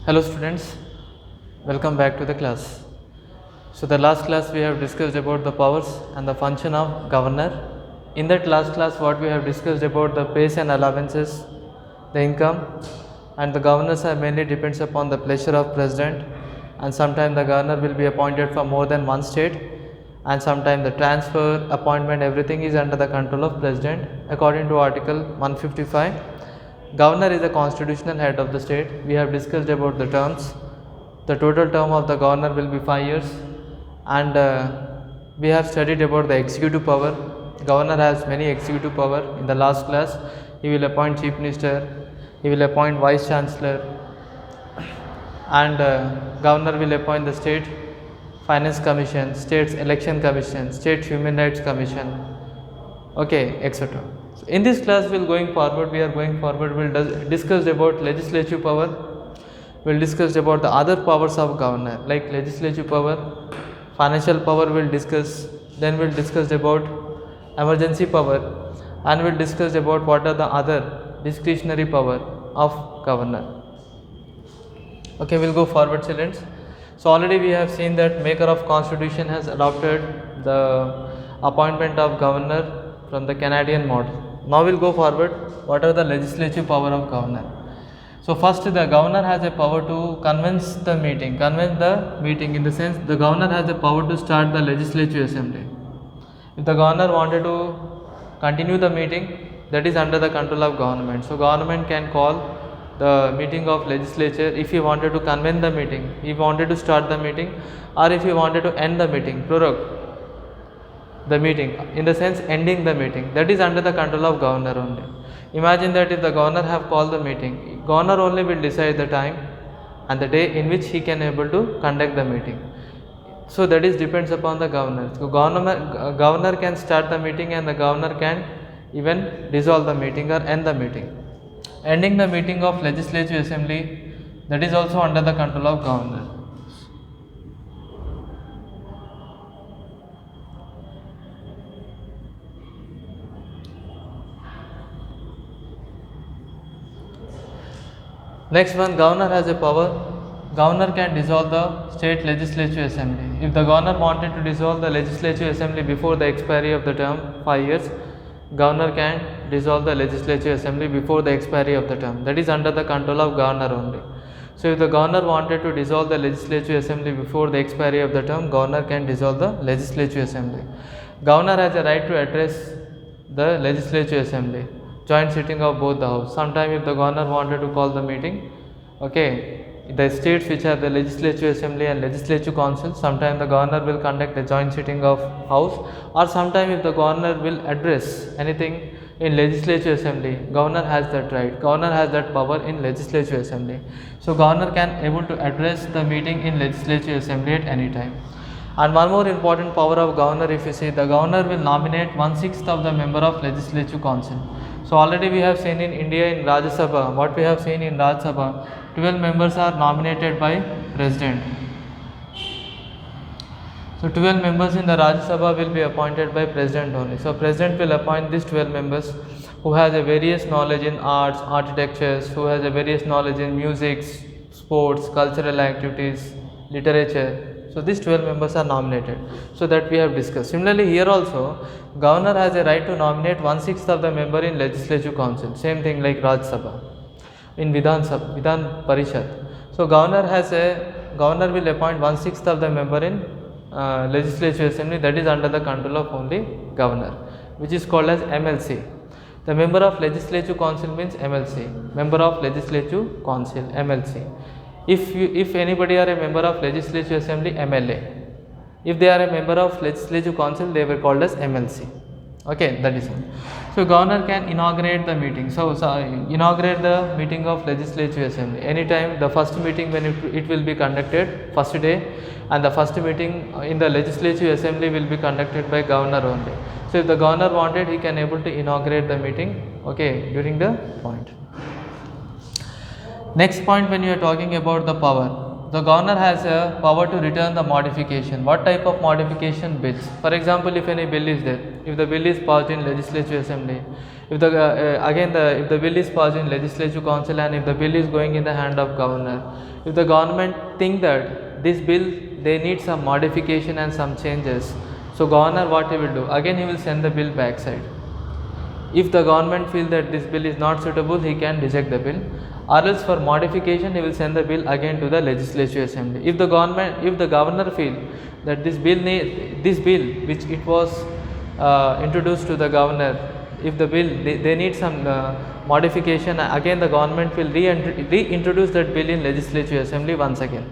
Hello students, welcome back to the class. So the last class we have discussed about the powers and the function of governor. In that last class what we have discussed about the pays and allowances, the income, and the governors are mainly depends upon the pleasure of president, and sometimes the governor will be appointed for more than one state, and sometimes the transfer, appointment, everything is under the control of president according to article 155. Governor is the constitutional head of the state. We have discussed about the terms. The total term of the governor will be 5 years, and we have studied about the executive power. Governor has many executive power. In the last class, he will appoint chief minister, he will appoint vice chancellor, and governor will appoint the state finance commission, states election commission, state human rights commission, okay, etc. So in this class we are going forward, we'll discuss about legislative power, we'll discuss about the other powers of governor like legislative power, financial power we'll discuss, then we'll discuss about emergency power, and we'll discuss about what are the other discretionary power of governor. Okay, we'll go forward, children. So already we have seen that maker of constitution has adopted the appointment of governor from the Canadian model. Now we'll go forward. What are the legislative power of governor? So first, the governor has a power to convince the meeting in the sense the governor has the power to start the legislative assembly. If the governor wanted to continue the meeting, that is under the control of government. So government can call the meeting of legislature if he wanted to convene the meeting, if he wanted to start the meeting, or if he wanted to end the meeting, prorogue the meeting, in the sense ending the meeting, that is under the control of governor only. Imagine that if the governor have called the meeting, governor only will decide the time and the day in which he can able to conduct the meeting. So that is depends upon the governor. So governor can start the meeting, and the governor can even dissolve the meeting or end the meeting. Ending the meeting of legislative assembly, that is also under the control of governor. Next one, governor has a power. Governor can dissolve the state legislative assembly. If the governor wanted to dissolve the legislative assembly before the expiry of the term, 5 years, governor can dissolve the legislative assembly before the expiry of the term. That is under the control of governor only. So if the governor wanted to dissolve the legislative assembly before the expiry of the term, governor can dissolve the legislative assembly. Governor has a right to address the legislative assembly, joint sitting of both the house. Sometime if the governor wanted to call the meeting, okay, the states which have the legislative assembly and legislative council, sometime the governor will conduct a joint sitting of house, or sometime if the governor will address anything in legislative assembly, governor has that right, governor has that power in legislative assembly. So governor can able to address the meeting in legislative assembly at any time. And one more important power of governor, if you see, the governor will nominate 1/6 of the member of legislative council. So already we have seen in India in Rajya Sabha, what we have seen in Rajya Sabha, 12 members are nominated by president. So 12 members in the Rajya Sabha will be appointed by president only. So president will appoint these 12 members who has a various knowledge in arts, architectures, who has a various knowledge in music, sports, cultural activities, literature. So these 12 members are nominated. So that we have discussed. Similarly here also, governor has a right to nominate 1/6 of the member in legislative council. Same thing like Rajya Sabha. In Vidhan Parishad. So governor will appoint 1/6 of the member in legislative assembly, that is under the control of only governor, which is called as MLC. The member of legislative council means MLC, member of legislative council, MLC. If anybody are a member of legislative assembly, MLA. If they are a member of legislative council, they were called as MLC. Okay, that is one. So governor can inaugurate the meeting. So inaugurate the meeting of legislative assembly. Anytime the first meeting when it will be conducted, first day, and the first meeting in the legislative assembly will be conducted by governor only. So if the governor wanted, he can able to inaugurate the meeting, okay, during the point. Next point, when you are talking about the power, the governor has a power to return the modification. What type of modification bills? For example, if any bill is there, if the bill is passed in legislative assembly, If the if the bill is passed in legislative council and if the bill is going in the hand of governor, if the government think that this bill they need some modification and some changes, so governor what he will do, again he will send the bill backside. If the government feel that this bill is not suitable, he can reject the bill, or else for modification he will send the bill again to the legislative assembly. If the governor feel that this bill which it was introduced to the governor, if the bill they need some modification, again the government will reintroduce that bill in legislative assembly once again.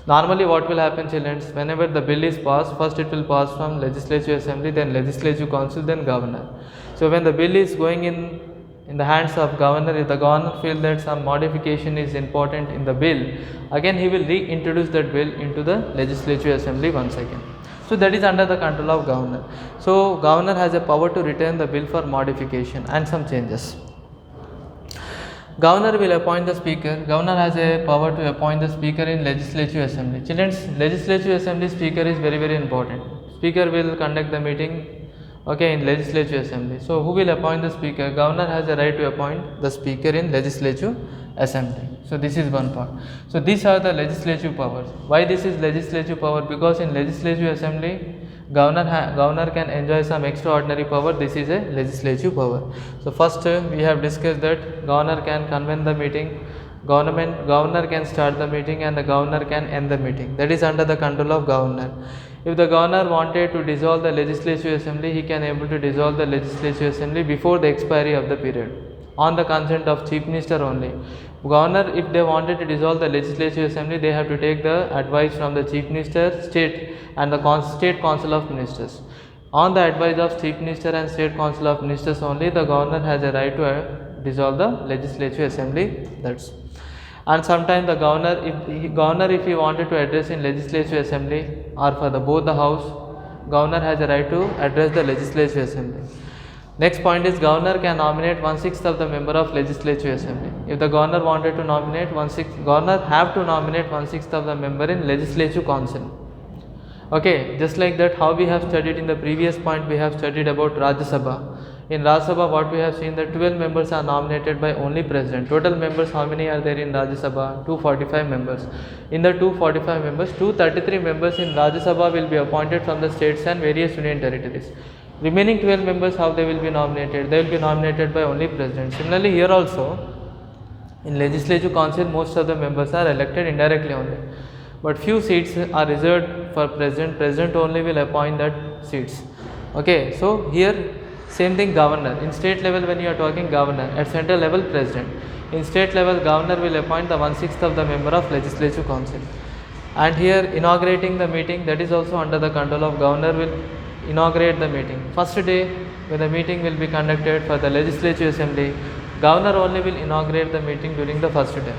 Normally what will happen, children, whenever the bill is passed, first it will pass from legislative assembly, then legislative council, then governor. So when the bill is going in the hands of governor, if the governor feel that some modification is important in the bill, again he will reintroduce that bill into the legislative assembly once again. So that is under the control of governor. So governor has a power to return the bill for modification and some changes. Governor will appoint the speaker. Governor has a power to appoint the speaker in legislative assembly. Children, legislative assembly speaker is very, very important. Speaker will conduct the meeting, okay, in legislative assembly. So who will appoint the speaker? Governor has a right to appoint the speaker in legislative assembly. So this is one part. So these are the legislative powers. Why this is legislative power? Because in legislative assembly, governor can enjoy some extraordinary power. This is a legislative power. So first we have discussed that governor can convene the meeting, governor can start the meeting, and the governor can end the meeting. That is under the control of governor. If the governor wanted to dissolve the legislative assembly, he can able to dissolve the legislative assembly before the expiry of the period on the consent of chief minister only. Governor, if they wanted to dissolve the legislative assembly, they have to take the advice from the chief minister, state and the state council of ministers. On the advice of chief minister and state council of ministers only, the governor has a right to dissolve the legislative assembly. That's. And sometimes the governor, if he wanted to address in legislative assembly or for both the house, governor has a right to address the legislative assembly. Next point is governor can nominate 1/6 of the member of legislative assembly. If the governor wanted to nominate 1/6, governor have to nominate 1/6 of the member in legislative council. Okay, just like that, how we have studied in the previous point, we have studied about Rajya Sabha. In Rajya Sabha, what we have seen that 12 members are nominated by only president. Total members, how many are there in Rajya Sabha? 245 members. In the 245 members, 233 members in Rajya Sabha will be appointed from the states and various union territories. Remaining 12 members, how they will be nominated? They will be nominated by only president. Similarly, here also, in legislative council, most of the members are elected indirectly only. But few seats are reserved for president. President only will appoint that seats. Okay, so here same thing, governor. In state level, when you are talking governor, at central level president. In state level, governor will appoint the 1/6 of the member of legislative council. And here inaugurating the meeting, that is also under the control of governor, will inaugurate the meeting. First day when the meeting will be conducted for the legislative assembly, governor only will inaugurate the meeting during the first day.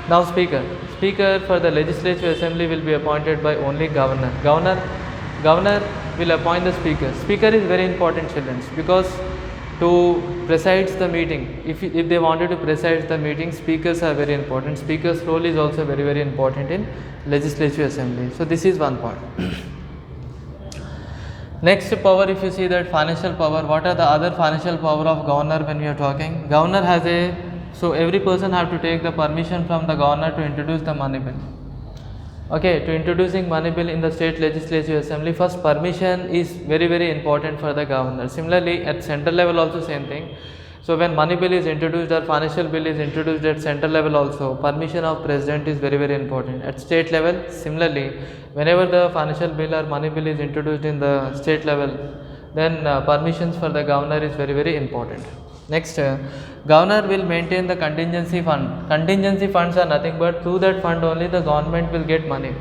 Now speaker for the legislative assembly will be appointed by only governor. Governor will appoint the speaker. Speaker is very important, children, because to preside the meeting, if they wanted to preside the meeting, speakers are very important. Speaker's role is also very, very important in legislative assembly. So this is one part. Next power, if you see that financial power, what are the other financial power of governor when we are talking? Governor has so every person have to take the permission from the governor to introduce the money bill. Okay, to introducing money bill in the state legislative assembly, first permission is very, very important for the governor. Similarly, at central level also same thing. So when money bill is introduced or financial bill is introduced at central level also, permission of president is very, very important. At state level, similarly, whenever the financial bill or money bill is introduced in the state level, then permissions for the governor is very, very important. Next, governor will maintain the contingency fund. Contingency funds are nothing but through that fund only the government will get money.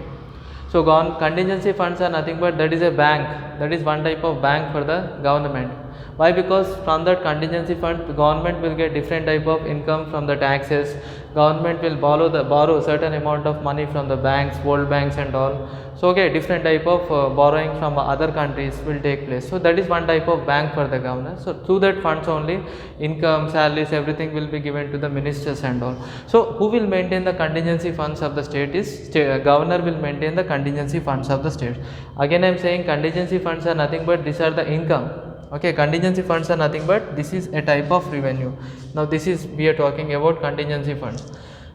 So contingency funds are nothing but that is a bank. That is one type of bank for the government. Why? Because from that contingency fund, the government will get different type of income from the taxes. Government will borrow certain amount of money from the banks, world banks and all. So okay, different type of borrowing from other countries will take place. So that is one type of bank for the governor. So through that funds only income, salaries, everything will be given to the ministers and all. So who will maintain the contingency funds of the state is governor will maintain the contingency funds of the state. Again I am saying contingency funds are nothing but these are the income. Okay, contingency funds are nothing but this is a type of revenue. Now this is we are talking about contingency funds.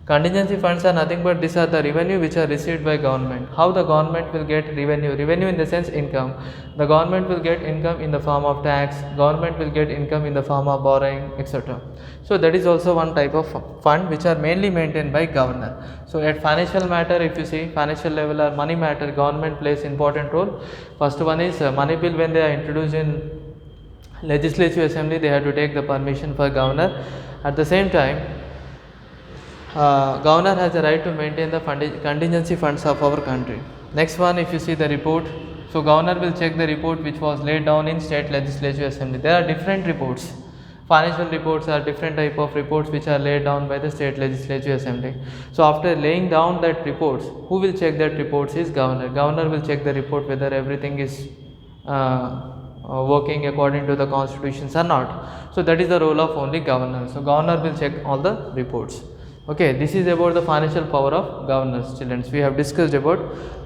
Contingency funds are nothing but these are the revenue which are received by government. How the government will get revenue? Revenue in the sense income. The government will get income in the form of tax, government will get income in the form of borrowing, etc. So that is also one type of fund which are mainly maintained by governor. So at financial matter, if you see financial level or money matter, government plays important role. First one is money bill. When they are introduced in legislative assembly, they have to take the permission for governor. At the same time, governor has a right to maintain the contingency funds of our country. Next one, if you see the report, so governor will check the report which was laid down in state legislative assembly. There are different reports. Financial reports are different type of reports which are laid down by the state legislative assembly. So after laying down that reports, who will check that reports is governor. Governor will check the report whether everything is working according to the constitutions or not. So that is the role of only governor. So governor will check all the reports. Okay, this is about the financial power of governors, children. We have discussed about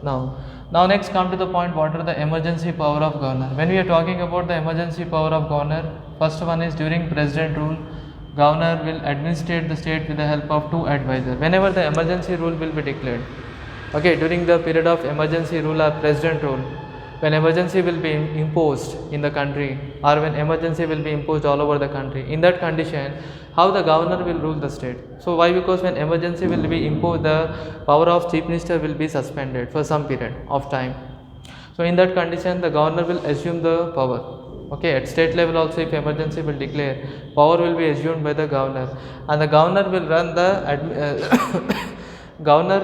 now next come to the point, what are the emergency power of governor. When we are talking about the emergency power of governor, first one is during president rule, governor will administrate the state with the help of two advisors. Whenever the emergency rule will be declared, okay, during the period of emergency rule or president rule, when emergency will be imposed in the country or when emergency will be imposed all over the country, in that condition, how the governor will rule the state. So why? Because when emergency will be imposed, the power of chief minister will be suspended for some period of time. So in that condition, the governor will assume the power. Okay, at state level also, if emergency will declare, power will be assumed by the governor, and the governor will run the governor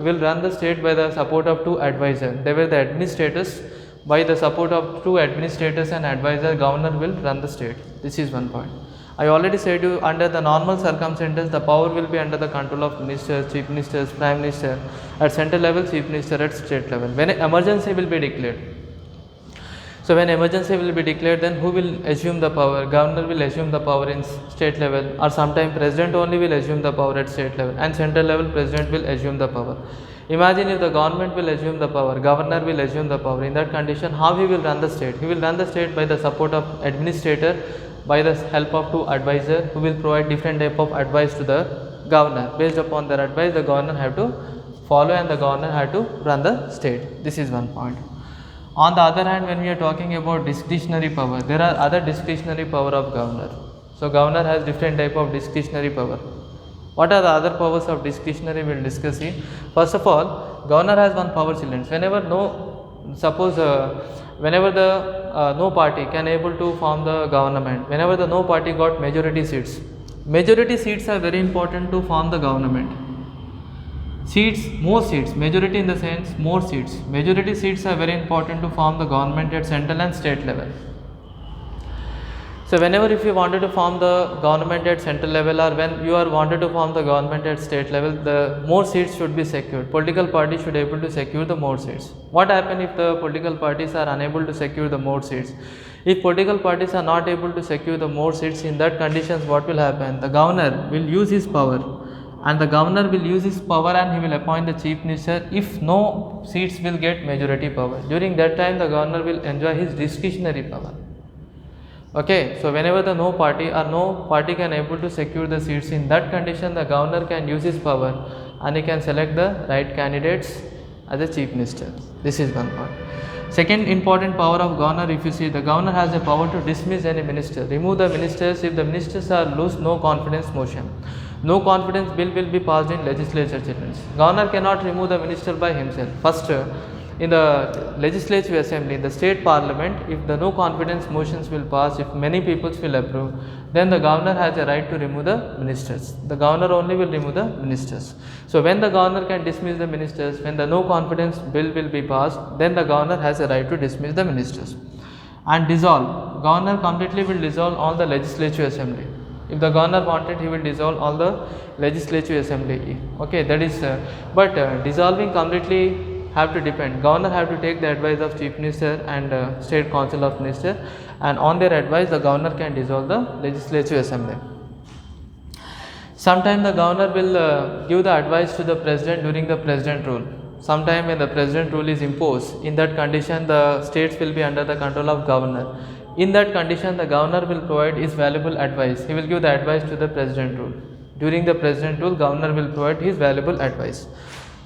will run the state by the support of two advisors. They were the administrators. By the support of two administrators and advisor, governor will run the state. This is one point. I already said you, under the normal circumstances, the power will be under the control of ministers, chief ministers, prime minister, at central level, chief minister at state level. When emergency will be declared, so when emergency will be declared, then who will assume the power? Governor will assume the power in state level, or sometime president only will assume the power at state level, and central level president will assume the power. Imagine if the government will assume the power, governor will assume the power. In that condition, how he will run the state? He will run the state by the support of administrator, by the help of two advisors who will provide different type of advice to the governor. Based upon their advice, the governor have to follow and the governor have to run the state. This is one point. On the other hand, when we are talking about discretionary power, there are other discretionary power of governor. So governor has different type of discretionary power. What are the other powers of discretionary? We will discuss here. First of all, governor has one power, children. Whenever whenever the no party can able to form the government, whenever the no party got majority seats are very important to form the government. More seats, majority in the sense more seats. Majority seats are very important to form the government at central and state level. So whenever if you wanted to form the government at central level, or when you are wanted to form the government at state level, the more seats should be secured. Political parties should be able to secure the more seats. What happens if the political parties are unable to secure the more seats? If political parties are not able to secure the more seats, in that conditions what will happen? The governor will use his power. And the governor will use his power and he will appoint the chief minister if no seats will get majority power. During that time, the governor will enjoy his discretionary power. Okay, so whenever the no party can able to secure the seats, in that condition the governor can use his power and he can select the right candidates as a chief minister. This is one point. Second important power of governor, if you see, the governor has the power to dismiss any minister, remove the ministers if the ministers are lose no confidence motion. No confidence bill will be passed in legislature, children. Governor cannot remove the minister by himself. First, in the legislative assembly, in the state parliament, if the no confidence motions will pass, if many peoples will approve, then the governor has a right to remove the ministers. The governor only will remove the ministers. So when the governor can dismiss the ministers, when the no confidence bill will be passed, then the governor has a right to dismiss the ministers. And dissolve. Governor completely will dissolve all the legislative assembly. If the governor wanted, he will dissolve all the legislative assembly. Okay, that is, but dissolving completely have to depend. Governor have to take the advice of chief minister and state council of minister, and on their advice, the governor can dissolve the legislative assembly. Sometimes the governor will give the advice to the president during the president rule. Sometime when the president rule is imposed, in that condition, the states will be under the control of governor. In that condition, the governor will provide his valuable advice. He will give the advice to the president rule. During the president rule, governor will provide his valuable advice.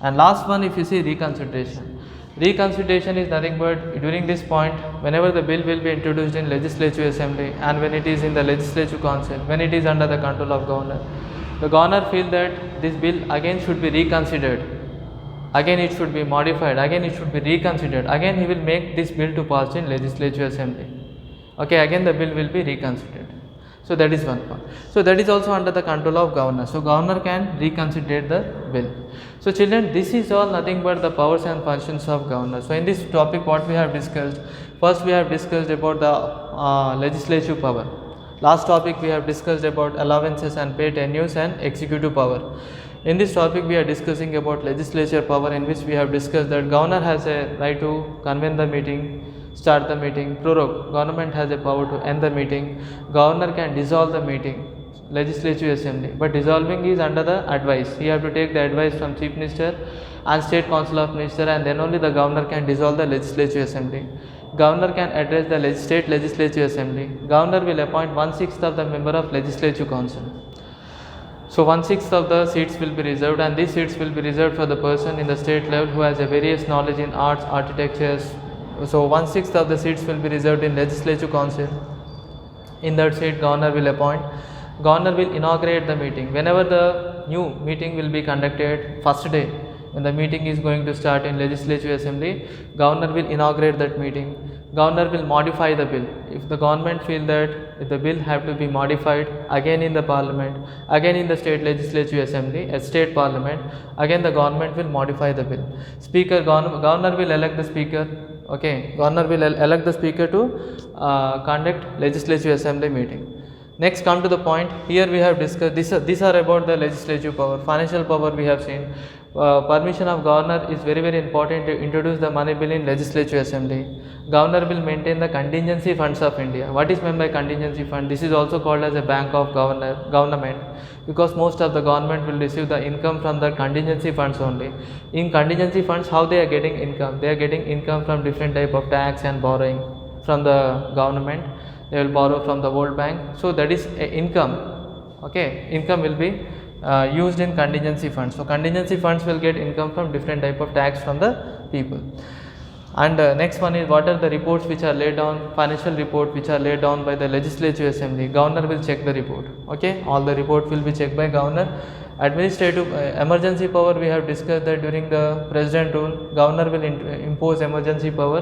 And last one, if you see reconsideration. Reconsideration is nothing but during this point, whenever the bill will be introduced in legislative assembly and when it is in the legislative council, when it is under the control of governor, the governor feel that this bill again should be reconsidered, again it should be modified, again it should be reconsidered, again he will make this bill to pass in legislative assembly. Okay, again the bill will be reconsidered. So that is one point. So that is also under the control of governor. So governor can reconsider the bill. So children, this is all nothing but the powers and functions of governor. So in this topic what we have discussed, first we have discussed about the legislative power. Last topic we have discussed about allowances and pay tenures and executive power. In this topic we are discussing about legislature power, in which we have discussed that governor has a right to convene the meeting, start the meeting, prorogue. Government has a power to end the meeting. Governor can dissolve the meeting, legislative assembly, but dissolving is under the advice. He have to take the advice from chief minister and state council of minister, and then only the governor can dissolve the legislative assembly. Governor can address the state legislative assembly. Governor will appoint 1/6 of the member of legislative council. So 1/6 of the seats will be reserved, and these seats will be reserved for the person in the state level who has a various knowledge in arts, architectures. So 1/6 of the seats will be reserved in legislative council. In that seat, governor will appoint. Governor will inaugurate the meeting. Whenever the new meeting will be conducted, first day when the meeting is going to start in legislative assembly, governor will inaugurate that meeting. Governor will modify the bill. If the government feel that if the bill have to be modified, again in the parliament, again in the state legislative assembly, a state parliament, again the government will modify the bill. Speaker, governor will elect the speaker. Okay, governor will elect the speaker to conduct legislative assembly meeting. Next, come to the point. Here we have discussed these are about the legislative power. Financial power we have seen. Permission of governor is very important to introduce the money bill in legislative assembly. Governor will maintain the contingency funds of India. What is meant by contingency fund? This is also called as a bank of government, because most of the government will receive the income from the contingency funds only. In contingency funds, how they are getting income? They are getting income from different type of tax and borrowing from the government. They will borrow from the World Bank. So that is income. Okay, income will be used in contingency funds. So contingency funds will get income from different type of tax from the people. And next one is, what are the reports which are laid down, financial report which are laid down by the legislative assembly. Governor will check the report. Okay, all the report will be checked by governor. Administrative emergency power, we have discussed that during the president rule, governor will impose emergency power.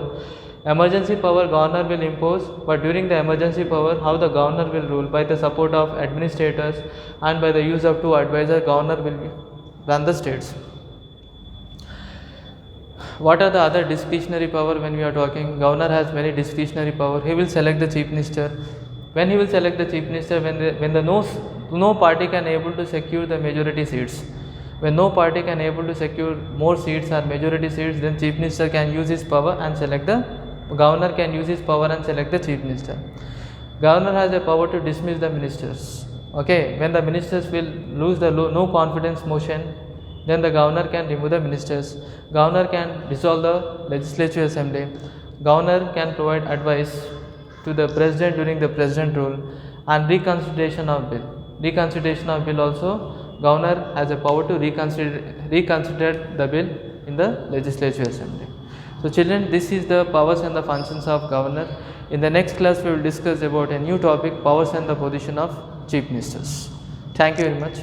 Emergency power governor will impose, but during the emergency power, how the governor will rule? By the support of administrators and by the use of 2 advisors, governor will run the states. What are the other discretionary power when we are talking? Governor has many discretionary power. He will select the chief minister. When he will select the chief minister, when no party can able to secure the majority seats. When no party can able to secure more seats or majority seats, then chief minister can use his power and select the governor can use his power and select the chief minister. Governor has a power to dismiss the ministers. Okay, when the ministers will lose the no confidence motion, then the governor can remove the ministers. Governor can dissolve the legislative assembly. Governor can provide advice to the president during the president rule, and reconsideration of bill. Reconsideration of bill also, governor has a power to reconsider the bill in the legislative assembly. So children, this is the powers and the functions of governor. In the next class, we will discuss about a new topic, powers and the position of chief ministers. Thank you very much.